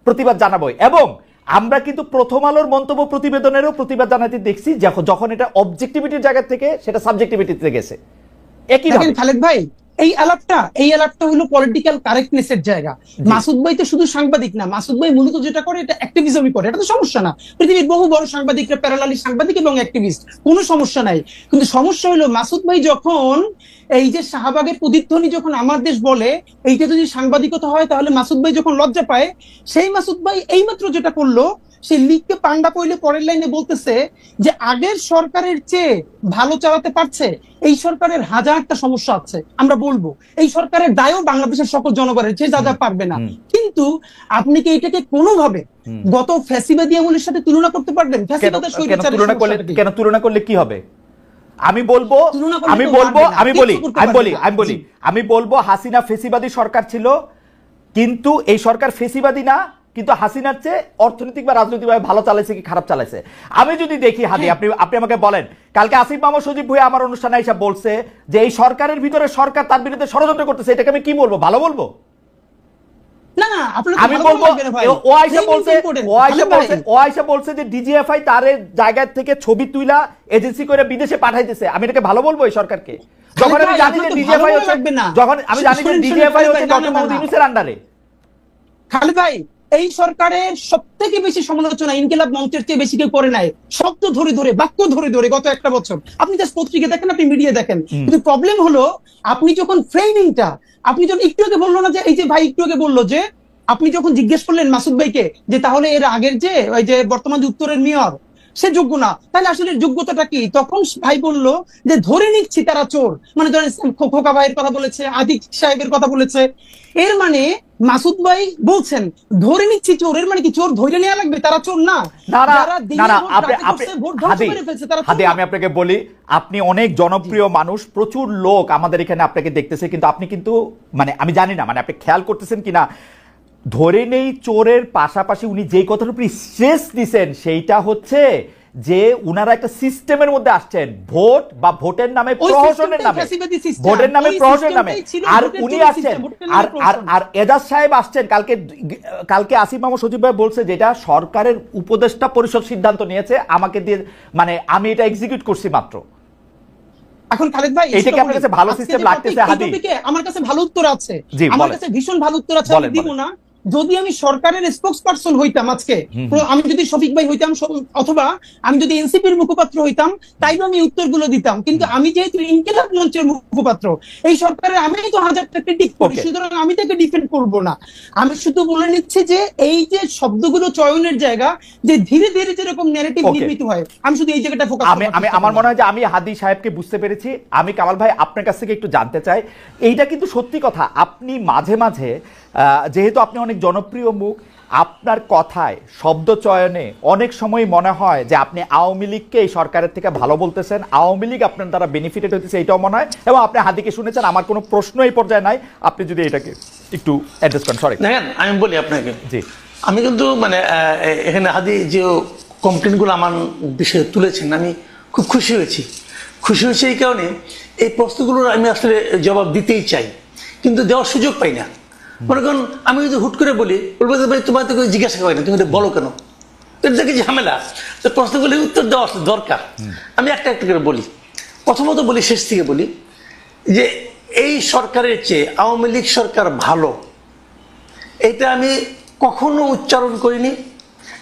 প্রতিবাদ জানাবোই। এবং আমরা কিন্তু প্রথম আলোর মন্তব্য প্রতিবেদনেরও প্রতিবাদ জানাতে দেখছি যখন এটা অবজেক্টিভিটির জায়গা থেকে সেটা সাবজেক্টিভিটিতে গেছে। একই খালেদ ভাই, এই আলাপটা হলো পলিটিক্যাল কারেক্টনেসের জায়গা। মাসুদ ভাই তো শুধু সাংবাদিক না, মাসুদ ভাই মূলত যেটা করে এটা অ্যাক্টিভিজমই করে, এটা তো সমস্যা না। পৃথিবীর বহু বড় সাংবাদিকরা প্যারালালি সাংবাদিক এবং অ্যাক্টিভিস্ট, কোনো সমস্যা নাই। কিন্তু সমস্যা হলো মাসুদ ভাই যখন এই যে শাহবাগের প্রতিধ্বনি যখন আমার দেশ বলে, এইটা যদি সাংবাদিকতা হয় তাহলে মাসুদ ভাই যখন লজ্জা পায়, সেই মাসুদ ভাই এইমাত্র যেটা করলো, সে লীগকে পান্ডা কইলে পরের লাইনে বলতেছে যে আগের সরকারের চেয়ে ভালো চালাতে পারছে, এই সরকারের হাজারটা সমস্যা আছে, আমরা বলবো এই সরকারের দায়ও বাংলাদেশের সকল জনগণের চেয়ে যা পারবে না। কিন্তু আপনি কি এটাকে কোনোভাবে গত ফ্যাসিবাদী আমলের সাথে তুলনা করতে পারবেন? কেন তুলনা করলে কি হবে? আমি বলবো হাসিনা ফেসিবাদী সরকার ছিল, কিন্তু এই সরকার ফেসিবাদী না, কিন্তু হাসিনার চেয়ে অর্থনৈতিক বা রাজনৈতিকভাবে ভালো চালাইছে কি খারাপ চালাইছে। আমি যদি দেখি হাদি, আপনি আমাকে বলেন, কালকে আসিফ মাহমুদ সজীব ভুঁইয়া আমার অনুষ্ঠানে এসে বলছে যে এই সরকারের ভিতরে সরকার তার বিরুদ্ধে ষড়যন্ত্র করতেছে, এটাকে আমি কি বলবো? ভালো বলবো? আমি বলবো ও আইসা বলছে যে ডিজিএফআই তার জায়গা থেকে ছবি তুইলা এজেন্সি করে বিদেশে পাঠাইতেছে, আমি এটাকে ভালো বলবো এই সরকারকে? যখন আমি জানি যে ডিজিএফআই হচ্ছে, যখন আমি জানি যে ডিজিএফআই হচ্ছে ডক্টর মোহাম্মদ ইউনূসের আন্ডারে। খালেদ ভাই, এই সরকারের সবথেকে বেশি সমালোচনা ইনকিলাব মঞ্চের চেয়ে বেশি কেউ করে নাই। শব্দ ধরে ধরে, বাক্য ধরে ধরে গত একটা বছর আপনি জাস্ট পত্রিকা দেখেন, আপনি মিডিয়া দেখেন, কিন্তু প্রবলেম হলো আপনি যখন ফ্রেমিংটা, আপনি যখন একটু আগে বললো না যে এই যে ভাই একটু আগে বললো যে আপনি যখন জিজ্ঞেস করলেন মাসুদ ভাইকে যে তাহলে এর আগের যে ওই যে বর্তমান উত্তরের মেয়র সে যোগ্য না, তাহলে আসলে যোগ্যতাটা কি? তখন ভাই বলল যে ধরে নিচ্ছি তারা চোর, মানে ধরেন খোকা ভাইয়ের কথা বলেছে, আদিক সাহেবের কথা বলেছে, এর মানে মাসুদ ভাই বলছেন ধরে নিচ্ছি চোর, এর মানে কি চোর ধরে নেওয়া লাগবে? তারা চোর না। আমি আপনাকে বলি, আপনি অনেক জনপ্রিয় মানুষ, প্রচুর লোক আমাদের এখানে আপনাকে দেখতেছে, কিন্তু আপনি কিন্তু মানে আমি জানি না মানে আপনি খেয়াল করতেছেন কিনা, ধরে নেই চোরের পাশাপাশি উনি যেই কথার উপর স্ট্রেস দিচ্ছেন সেইটা হচ্ছে যে উনারা একটা সিস্টেমের মধ্যে আসছেন, ভোট বা ভোটের নামে প্রহসনের নামে, ভোটের নামে প্রহসনের নামে, আর উনি আসছেন আর এজাজ সাহেব আসছেন। কালকে আসিফ মাহমুদ সজীব ভাই বলছে যেটা সরকারের উপদেষ্টা পরিষদ সিদ্ধান্ত নিয়েছে আমাকে দিয়ে, মানে আমি এটা এক্সিকিউট করছি মাত্র। এখন খালেদ ভাই, এটা কি আপনার কাছে ভালো সিস্টেম লাগতেছে? হাদি, আমার কাছে ভালো উত্তর আছে, আমার কাছে ভীষণ ভালো উত্তর আছে, আমি দিব না। যদি আমি সরকারের স্পোক্স পারসন হইতাম আজকে, আমি যদি শফিক ভাই হইতাম অথবা আমি যদি এনসিপির মুখপাত্র হইতাম, তাইলে আমি উত্তরগুলো দিতাম। কিন্তু আমি যেহেতু ইনকিলাব মঞ্চের মুখপাত্র, এই সরকারের আমি তো হাজারটা ক্রিটিক করি, সুতরাং আমি তাকে ডিফেন্ড করব না। আমি শুধু বলে নিচ্ছি যে এই যে শব্দগুলো চয়নের জায়গা, যে ধীরে ধীরে যেরকম ন্যারেটিভ নির্মিত হয়, আমি শুধু এই জায়গাটা ফোকাস আমি আমার মনে হয় যে আমি হাদি সাহেবকে বুঝতে পেরেছি। আমি কামাল ভাই আপনার কাছ থেকে একটু জানতে চাই, এইটা কিন্তু সত্যি কথা, আপনি মাঝে মাঝে যেহেতু আপনি অনেক জনপ্রিয় মুখ, আপনার কথায় শব্দ চয়নে অনেক সময় মনে হয় যে আপনি আওয়ামী লীগকে এই সরকারের থেকে ভালো বলতেছেন, আওয়ামী লীগ আপনার দ্বারা বেনিফিটেড হইতেছে, এটাও মনে হয়। এবং আপনি হাদিকে শুনেছেন, আমার কোনো প্রশ্ন এই পর্যায়ে নাই, আপনি যদি এটাকে একটু অ্যাড্রেস করেন। সরি, দেখেন আমি বলি আপনাকে, জি আমি কিন্তু মানে এখানে হাদি যে কমপ্লেনগুলো আমার বিষয়ে তুলেছেন, আমি খুব খুশি হয়েছি এই কারণে এই প্রশ্নগুলোর আমি আসলে জবাব দিতেই চাই, কিন্তু দেওয়ার সুযোগ পাই না। মনে করেন আমি যদি হুট করে বলি, বলবো যে ভাই তোমার তো জিজ্ঞাসা করে না, তুমি বলো কেন, এটা কি ঝামেলা? তো প্রশ্নগুলি উত্তর দেওয়া দরকার। আমি একটা একটা করে বলি। প্রথমত বলি, শেষ থেকে বলি, যে এই সরকারের চেয়ে আওয়ামী লীগ সরকার ভালো, এটা আমি কখনো উচ্চারণ করিনি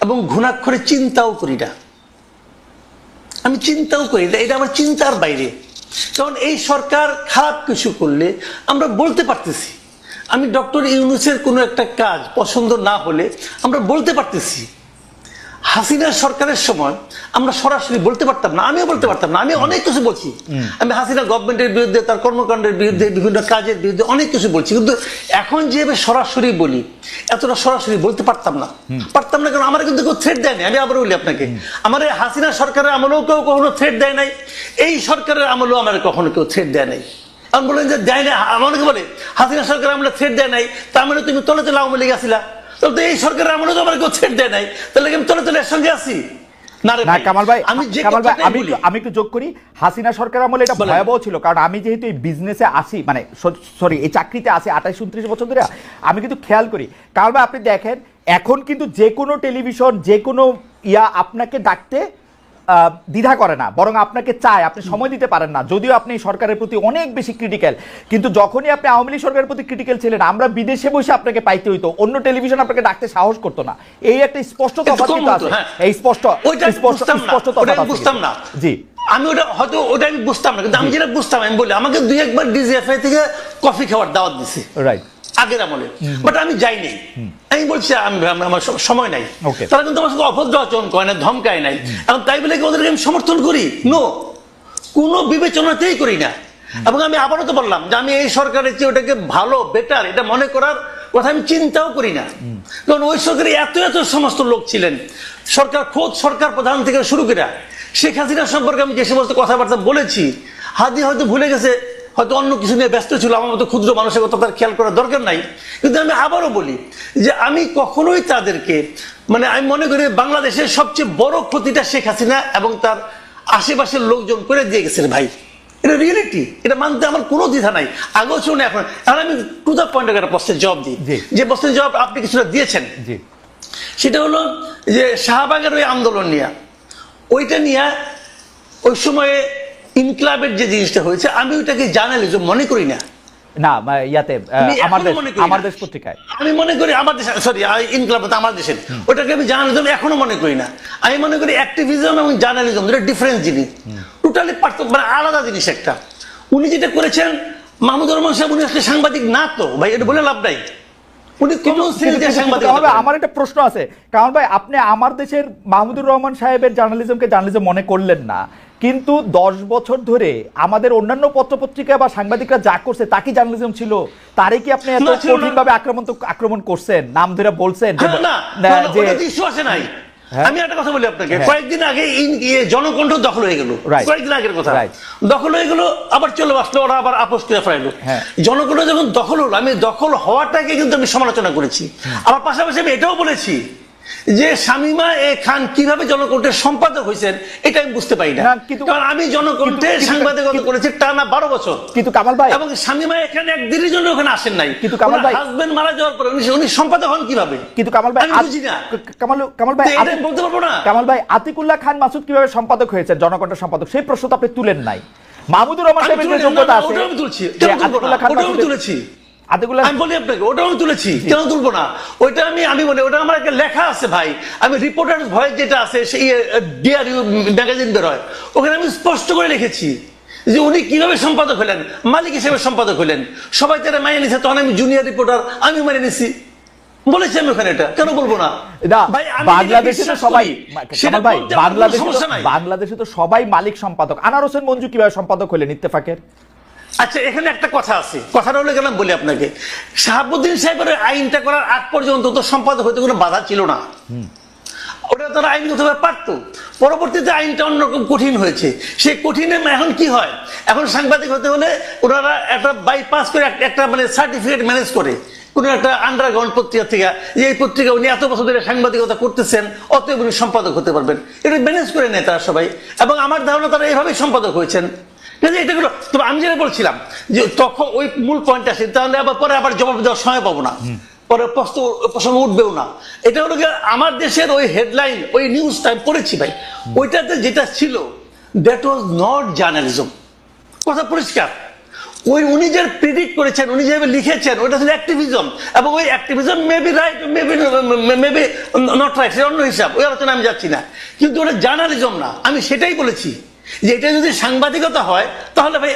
এবং ঘুণাক্ষরে চিন্তাও করি না। আমি চিন্তাও করি না, এটা আমার চিন্তার বাইরে। কারণ এই সরকার খারাপ কিছু করলে আমরা বলতে পারতেছি। আমি ডক্টর ইউনূসের কোনো একটা কাজ পছন্দ না হলে আমরা বলতে পারতেছি। হাসিনা সরকারের সময় আমরা সরাসরি বলতে পারতাম না, আমিও বলতে পারতাম না, আমি অনেক কিছু বলছি। আমি হাসিনা গভর্নমেন্টের বিরুদ্ধে, তার কর্মকাণ্ডের বিরুদ্ধে, বিভিন্ন কাজের বিরুদ্ধে অনেক কিছু বলছি, কিন্তু এখন যেভাবে সরাসরি বলি, এতটা সরাসরি বলতে পারতাম না। কারণ আমার কিন্তু কেউ থ্রেট দেয় নাই। আমি আবার বলি আপনাকে, আমার হাসিনা সরকারের আমলেও কেউ কখনো থ্রেট দেয় নাই, এই সরকারের আমলেও আমার কখনো কেউ থ্রেট দেয় নাই। আমি বলেন যে দেয় না, আমাকে বলে হাসিনা সরকার আমলে থ্রেট দেয় নাই, তার মানে তুমি তলে তলে আওয়ামী লীগ আসিলা, তাহলে এই সরকারের আমলে তো আমার কেউ থ্রেট দেয় নাই, তাহলে আমি তলে তলে এর সঙ্গে আসি না। কামাল ভাই, আমি একটু যোগ করি, হাসিনা সরকার আমলে এটা ভয়াবহ ছিল, কারণ আমি যেহেতু এই বিজনেসে আসি, মানে সরি এই চাকরিতে আসি 28-29 বছর ধরে, আমি কিন্তু খেয়াল করি। কামাল ভাই আপনি দেখেন, এখন কিন্তু যে কোনো টেলিভিশন, যে কোনো আপনাকে ডাকতে দ্বিধা করে না, বরং আপনাকে চায়, আপনি সময় দিতে পারেন না, যদিও আপনি সরকারের প্রতি অনেক বেশি ক্রিটিক্যাল। কিন্তু যখনই আপনি আওয়ামী লীগ সরকারের প্রতি ক্রিটিক্যাল ছিলেন, আমরা বিদেশে বসে আপনাকে পাইতে হইতো, অন্য টেলিভিশন আপনাকে ডাকতে সাহস করতো না। এই একটা স্পষ্ট তফাৎ আছে, এই স্পষ্ট বুঝতাম না। জি, আমি ওটা হয়তো ওটা আমি বুঝতাম না, কিন্তু আমি যেটা বুঝতাম, আমি বলি আমাকে 2-1 ডিজিএফআই থেকে কফি খাওয়ার দাওয়াত দিছি, রাইট, আগের আমলে, বাট আমি যাইনি। আমি বলছি আমার সময় নাই। তারা কিন্তু আমার সাথে অভদ্র আচরণ করে না, ধমকায় নাই। এখন তাই বলে কি ওদেরকে আমি সমর্থন করি? নো, কোনো বিবেচনাতেই করি না। এবং আমি আবারও তো বললাম যে আমি এই সরকারের চেয়ে ওটাকে ভালো, বেটার, এটা মনে করার কথা আমি চিন্তাও করি না। কারণ ওই সরকারে এত এত সমস্ত লোক ছিলেন, খোদ সরকার প্রধান থেকে শুরু করে শেখ হাসিনা সম্পর্কে আমি যে সমস্ত কথাবার্তা বলেছি, হাদি হয়তো ভুলে গেছে, হয়তো অন্য কিছু নিয়ে ব্যস্ত ছিল, আমার মতো ক্ষুদ্র মানুষের কথা তার খেয়াল করার দরকার নাই। কিন্তু আমি আবারও বলি যে আমি কখনোই তাদেরকে, মানে আমি মনে করি বাংলাদেশের সবচেয়ে বড় ক্ষতিটা শেখ হাসিনা এবং তার আশেপাশের লোকজন করে দিয়ে গেছেন ভাই। এটা রিয়েলিটি, এটা মানতে আমার কোনো দ্বিধা নাই, আগেও শুনে এখন। আমি টু দ্য পয়েন্ট একটা প্রশ্নের জবাব দিই, যে প্রশ্নের জবাব আপনি কিছুটা দিয়েছেন। সেটা হলো যে শাহবাগের ওই আন্দোলন নিয়ে, ওইটা নিয়ে ওই সময়ে ইনকলাবের যে জিনিসটা হয়েছে, আমি ওইটাকে জার্নালিজম মনে করি না। না ইয়াতে আমার দেশ পত্রিকায় আমি মনে করি, আমার দেশ, সরি ইনকলাব আমার দেশের, ওটাকে আমি জার্নালিজম এখনো মনে করি না। আমি মনে করি অ্যাক্টিভিজম এবং জার্নালিজম দুটো ডিফারেন্ট জিনিস, টোটালি পার্থক্য, মানে আলাদা জিনিস একটা। উনি যেটা করেছেন, মাহমুদুর রহমান সাহেব উনি আসলে সাংবাদিক না তো ভাই, এটা বলে লাভ নাই। আমার একটা প্রশ্ন আছে, কারণ ভাই আপনি আমার দেশের মাহমুদুর রহমান সাহেবের জার্নালিজমকে জার্নালিজম মনে করলেন না, কিন্তু 10 বছর ধরে আমাদের অন্যান্য পত্রপত্রিকা বা সাংবাদিকরা যা করছে তা কি জার্নালিজম ছিল? তারে কি আপনি এত কঠিনভাবে আক্রমণ করছেন, নাম ধরে বলছেন? আমি একটা কথা বলি আপনাকে, কয়েকদিন আগে জনকণ্ঠ দখল হয়ে গেল, কয়েকদিন আগের কথা, দখল হয়ে গেল, আবার চলে আসলো, ওরা আবার আপোষ করে ফেরাইলো। জনকণ্ঠ যখন দখল হলো, আমি দখল হওয়াটাকে কিন্তু আমি সমালোচনা করেছি। আবার পাশাপাশি আমি এটাও বলেছি যে শামীমা খান কিভাবে জনকণ্ঠের সম্পাদক হয়েছেন এটা আমি বুঝতে পারি না, কারণ আমি জনকণ্ঠের সাংবাদিকতা করেছি টানা 12 বছর। কিন্তু কামাল ভাই, এবং শামীমা এখানে একদিনের জন্য ওখানে আসেন নাই, কিন্তু কামাল ভাই হাজবেন্ড মারা যাওয়ার পরে উনি সম্পাদক হন কিভাবে? কিন্তু কামাল ভাই, আমি বুঝি না। কামাল ভাই এটা বলতে পারবো না। কামাল ভাই, আতিকুল্লাহ খান মাসুদ কিভাবে সম্পাদক হয়েছেন, জনকণ্ঠের সম্পাদক, সেই প্রশ্ন তো আপনি তুলেন নাই। মাহমুদুর রহমান সাহেবের যে যোগ্যতা আছে, ওটা আমি তুলছি, আতিকুল্লাহ খান মাসুদ তুলেছি, আমি বলি আপনাকে, ওটাও আমি তুলেছি, কেন তুলবো না? ওইটা আমি বলি, ওটা আমার একটা লেখা আছে ভাই। আমি রিপোর্টার ভয়েস যেটা আছে, সেই ডিআরইউ ম্যাগাজিন বের হয়, ওখানে আমি স্পষ্ট করে লিখেছি যে উনি কিভাবে সম্পাদক হলেন, মালিক হিসেবে সম্পাদক হলেন। সবাই তারা মানিয়ে নিছে, তখন আমি জুনিয়র রিপোর্টার, আমি মানিয়ে নিছি, বলেছি আমি ওখানে। এটা কেন বলবো না? বাংলাদেশে তো সবাই, বাংলাদেশে তো সবাই মালিক সম্পাদক। আনার হোসেন মঞ্জু কিভাবে সম্পাদক হলেন ইত্তেফাকের? আচ্ছা, এখানে একটা কথা আছে, কথাটা হলে গেলাম বলি আপনাকে, শাহাবুদ্দিন সাহেবের আইনটা করার আগ পর্যন্ত তো সম্পাদক হইতে কোনো বাধা ছিল না, ওটা তারা আইনগতভাবে পারত। পরবর্তীতে আইনটা অন্যরকম কঠিন হয়েছে। সেই কঠিনে এখন কি হয়, এখন সাংবাদিক হতে হলে ওনারা একটা বাইপাস করে একটা মানে সার্টিফিকেট ম্যানেজ করে কোন একটা আন্ডারগ্রাউন্ড পত্রিকা থেকে, যে এই পত্রিকা উনি এত বছর ধরে সাংবাদিকতা করতেছেন, অতএব উনি সম্পাদক হতে পারবেন, এটা ম্যানেজ করে নেয় তারা সবাই। এবং আমার ধারণা তারা এভাবেই সম্পাদক হয়েছেন। তবে আমি যেটা বলছিলাম যে তখন ওই মূল পয়েন্ট আসে, তাহলে আবার পরে আবার জবাব দেওয়ার সময় পাবো না, পরে প্রসঙ্গ উঠবেও না। এটা হলো আমার দেশের ওই হেডলাইন, ওই নিউজটা আমি পড়েছি ভাই, ওইটাতে যেটা ছিল দ্যাট ওয়াজ নট জার্নালিজম, কথা পরিষ্কার। ওই উনি যে প্রেডিক্ট করেছেন, উনি যেভাবে লিখেছেন, ওইটা ছিল অ্যাক্টিভিজম। এবং ওই activism maybe right, maybe not right, সেটা অন্য হিসাব, ওই আলোচনা আমি যাচ্ছি না। কিন্তু ওটা জার্নালিজম না, আমি সেটাই বলেছি যে এটা যদি সাংবাদিকতা হয় তাহলে ভাই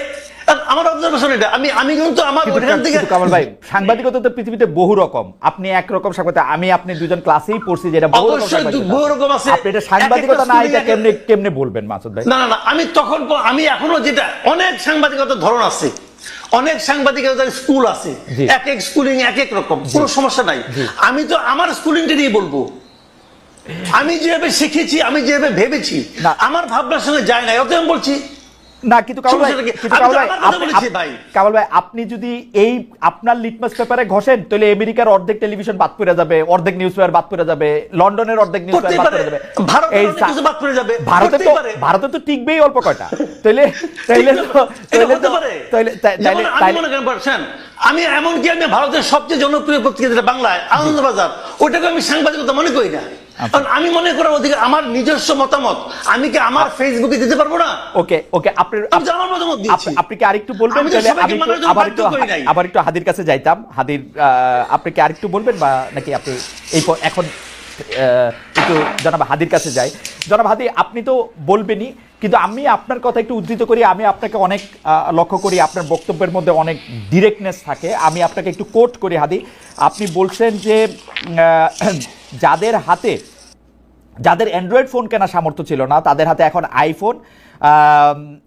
আমার অবজারভেশন এটা, আমি কিন্তু আমার ওখান থেকে। কামাল ভাই, সাংবাদিকতা তো পৃথিবীতে বহু রকম, আপনি একরকম সাংবাদিক, আমি আপনি দুজন ক্লাসেই পড়ছি যে এটা বহু রকম আছে, আপনি এটা সাংবাদিকতা না এটা কেমনে বলবেন মাসুদ ভাই? না, আমি এখনো যেটা, অনেক সাংবাদিকতার ধরন আছে, অনেক সাংবাদিকতার স্কুল আছে, এক এক স্কুলিং এক এক রকম, কোনো সমস্যা নাই। আমি তো আমার স্কুলিংটা নিয়ে বলবো, আমি যেভাবে শিখেছি, আমি যেভাবে ভেবেছি, আমার ভাবনার সঙ্গে যায় না, অতএব আমি বলছি না। কিন্তু কামাল ভাই, আপনি যদি এই আপনার লিটমাস পেপারে ঘষেন, তাহলে আমেরিকার অর্ধেক টেলিভিশন বাদ পড়ে যাবে, অর্ধেক নিউজ পেপার বাদ পড়ে যাবে, লন্ডনের অর্ধেক নিউজ পেপার বাদ পড়ে যাবে, ভারতে তো টিকবেই অল্প কয়টা। আমি এমনকি আমি ভারতের সবচেয়ে জনপ্রিয় পত্রিকা যেটা বাংলায়, আনন্দবাজার, ওটাকে আমি সাংবাদিকতা মনে করি না। কারণ আমি মনে করি ওদিকে আমার নিজস্ব মতামত আমি কি আমার ফেসবুকে দিতে পারবো না? ওকে, আপনি কি আরেকটু বলবেন? আবার একটু হাদির কাছে যাইতাম। হাদির, আপনি কি আরেকটু বলবেন, বা নাকি আপনি এখন একটু জনাব হাদির কাছে যাই? জনাব হাদি, আপনি তো বলবেনই, কিন্তু আমি আপনার কথা একটু উদ্ধৃত করি। আমি আপনাকে অনেক লক্ষ্য করি, আপনার বক্তব্যের মধ্যে অনেক ডিরেক্টনেস থাকে। আমি আপনাকে একটু কোট করি। হাদি, আপনি বলছেন যে যাদের অ্যান্ড্রয়েড ফোন কেনার সামর্থ্য ছিল না, তাদের হাতে এখন আইফোন,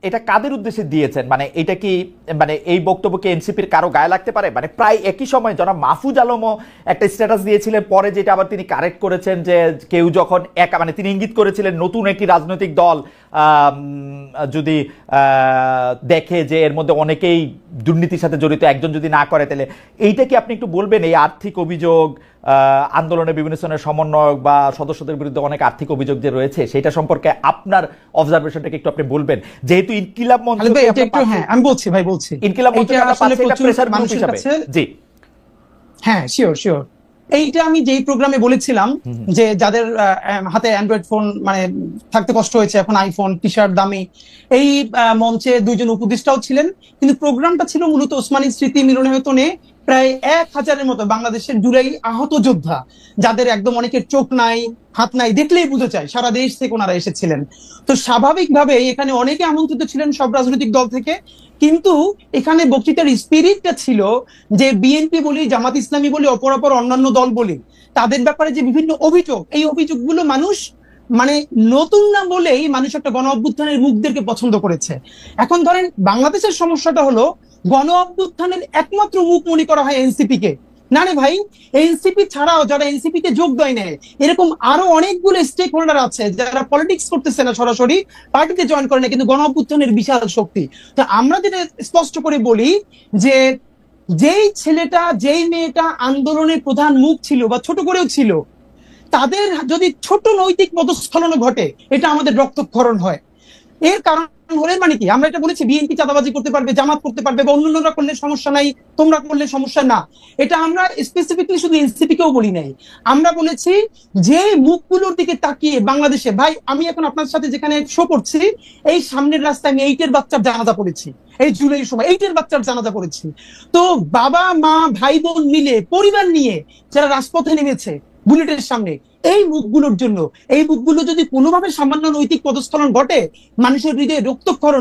এটা কাদের উদ্দেশ্যে দিয়েছেন? মানে এটা কি মানে এই বক্তব্যকে এনসিপির কারো গায়ে লাগতে পারে? মানে প্রায় একই সময় জনাব মাহফুজ আলমও একটা স্ট্যাটাস দিয়েছিলেন, পরে যেটা আবার তিনি কারেক্ট করেছেন যে কেউ যখন একা মানে তিনি ইঙ্গিত করেছিলেন নতুন একটি রাজনৈতিক দল যদি দেখে যে এর মধ্যে অনেকেই দুর্নীতির সাথে জড়িত, একজন যদি না করে, তাহলে এইটা কি আপনি একটু বলবেন? এই আর্থিক অভিযোগ, আন্দোলনের বিভিন্ন ধরনের সমন্বয়ক বা সদস্যদের বিরুদ্ধে অনেক আর্থিক অভিযোগ যে রয়েছে, সেটা সম্পর্কে আপনার অবজারভেশনটাকে একটু আপনি বলবেন, যেহেতু ইনকিলাব মঞ্চ আমি বলছি ভাই, বলছি ইনকিলাব মঞ্চ প্রেসার গ্রুপ হিসেবে। জি হ্যাঁ, শিওর শিওর। এইটা আমি যেই প্রোগ্রামে বলেছিলাম যে যাদের হাতে অ্যান্ড্রয়েড ফোন মানে থাকতে কষ্ট হয়েছে, এখন আইফোন টি শার্ট দামি, এই মঞ্চে দুইজন উপদেষ্টাও ছিলেন, কিন্তু প্রোগ্রামটা ছিল মূলত ওসমানী স্মৃতি মিলনায়তনে প্রায় 1000-এর মতো বাংলাদেশের জুলাই আহত যোদ্ধা, যাদের একদম অনেকের চোখ নাই হাত নাই, দেখলেই বুঝে যায় সারা দেশ থেকে ওনারা এসেছিলেন। তো স্বাভাবিকভাবে এখানে অনেকে আমন্ত্রিত ছিলেন সব রাজনৈতিক দল থেকে, কিন্তু এখানে বক্তৃতার স্পিরিটটা ছিল যে বিএনপি বলি, জামাত ইসলামী বলি, অপরাপর অন্যান্য দল বলি, তাদের ব্যাপারে যে বিভিন্ন অভিযোগ, এই অভিযোগগুলো মানুষ মানে নতুন না বলেই মানুষ একটা গণ অভ্যুত্থানের মুখদেরকে পছন্দ করেছে। এখন ধরেন বাংলাদেশের সমস্যাটা হলো গণ অভ্যুত্থানের একমাত্র মুখ মনে করা হয় এনসিপি কে। না রে ভাই, এনসিপি ছাড়াও যারা এনসিপি তে যোগ দেয় নেয়, এরকম আরো অনেকগুলো স্টেক হোল্ডার আছে যারা পলিটিক্স করতেছে না, সরাসরি পার্টিতে জয়েন করে না, কিন্তু গণ অভ্যুত্থানের বিশাল শক্তি। তো আমরা যেটা স্পষ্ট করে বলি যে যেই ছেলেটা যেই মেয়েটা আন্দোলনের প্রধান মুখ ছিল বা ছোট করেও ছিল, তাদের যদি ছোট নৈতিক পদস্খলন ঘটে, এটা আমাদের রক্তক্ষরণ হয়। এর কারণ হলে মানে কি, আমরা এটা বলেছি বিএনপি চাঁদাবাজি করতে পারবে, জামাত করতে পারবে, বা অন্যান্যরা করলে সমস্যা নাই, তোমরা করলে সমস্যা না, এটা আমরা স্পেসিফিকলি শুধু এনসিপি কেও বলি নাই। আমরা বলেছি যে মুখগুলোর দিকে তাকিয়ে বাংলাদেশে, ভাই আমি এখন আপনার সাথে যেখানে শো করছি, এই সামনের রাস্তায় আমি 8-এর বাচ্চার জানাজা পড়েছি, এই জুলাইয়ের সময় 8-এর বাচ্চার জানাজা পড়েছি। তো বাবা মা ভাই বোন মিলে পরিবার নিয়ে যারা রাজপথে নেমেছে বুলেটের সামনে, এই মুখগুলোর জন্য, এই মুখগুলো যদি কোনোভাবে সামান্য নৈতিক পদস্খলন ঘটে, মানুষের হৃদয়ে রক্তক্ষরণ